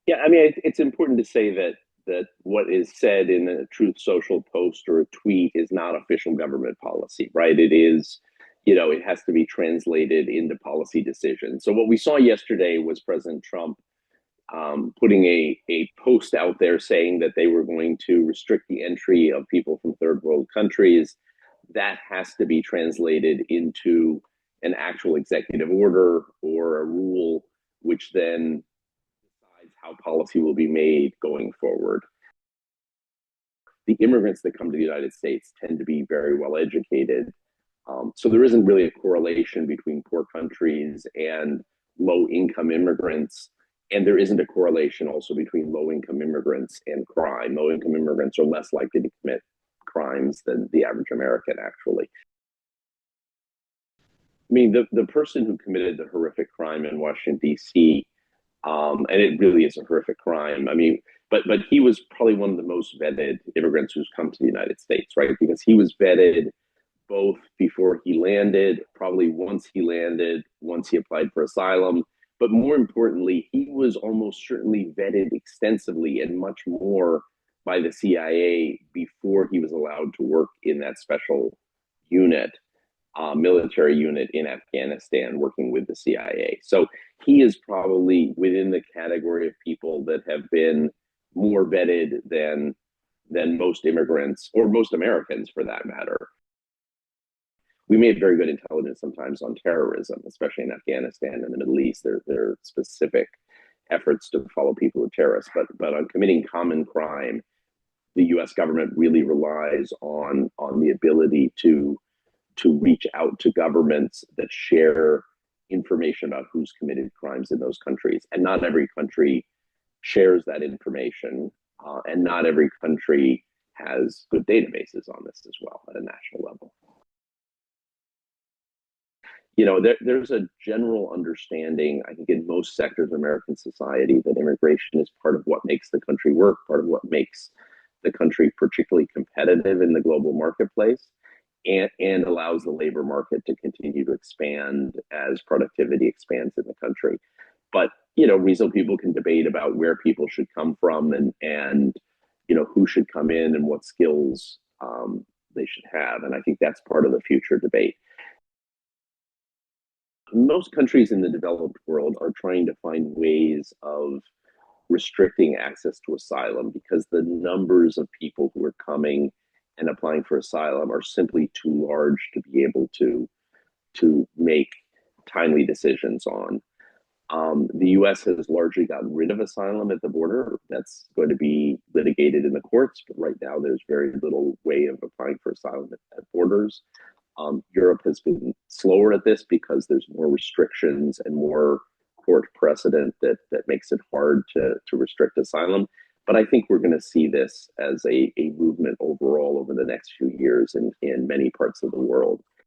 Yeah, I mean, it's important to say that what is said in a Truth Social post or a tweet is not official government policy, right? It is, it has to be translated into policy decisions. So what we saw yesterday was President Trump putting a post out there saying that they were going to restrict the entry of people from third world countries. That has to be translated into an actual executive order or a rule, which then decides how policy will be made going forward. The immigrants that come to the United States tend to be very well educated. So there isn't really a correlation between poor countries and low income immigrants. And there isn't a correlation also between low income immigrants and crime. Low income immigrants are less likely to commit crimes than the average American, actually. I mean, the person who committed the horrific crime in Washington, D.C., and it really is a horrific crime. I mean, but he was probably one of the most vetted immigrants who's come to the United States, right? Because he was vetted both before he landed, probably once he landed, once he applied for asylum, but more importantly, he was almost certainly vetted extensively and much more by the CIA before he was allowed to work in that special unit, military unit in Afghanistan, working with the CIA. So he is probably within the category of people that have been more vetted than most immigrants or most Americans, for that matter. We made very good intelligence sometimes on terrorism, especially in Afghanistan and the Middle East. There are specific efforts to follow people who are terrorists, but on committing common crime, the U.S. government really relies on the ability to reach out to governments that share information about who's committed crimes in those countries. And not every country shares that information, and not every country has good databases on this as well at a national level. There's a general understanding, I think, in most sectors of American society that immigration is part of what makes the country work, part of what makes the country particularly competitive in the global marketplace, and allows the labor market to continue to expand as productivity expands in the country. But, reasonable people can debate about where people should come from and who should come in and what skills they should have. And I think that's part of the future debate. Most countries in the developed world are trying to find ways of restricting access to asylum because the numbers of people who are coming and applying for asylum are simply too large to be able to make timely decisions on. The U.S. has largely gotten rid of asylum at the border. That's going to be litigated in the courts, but right now there's very little way of applying for asylum at borders. Europe has been slower at this because there's more restrictions and more court precedent that makes it hard to restrict asylum. But I think we're going to see this as a movement overall over the next few years in many parts of the world.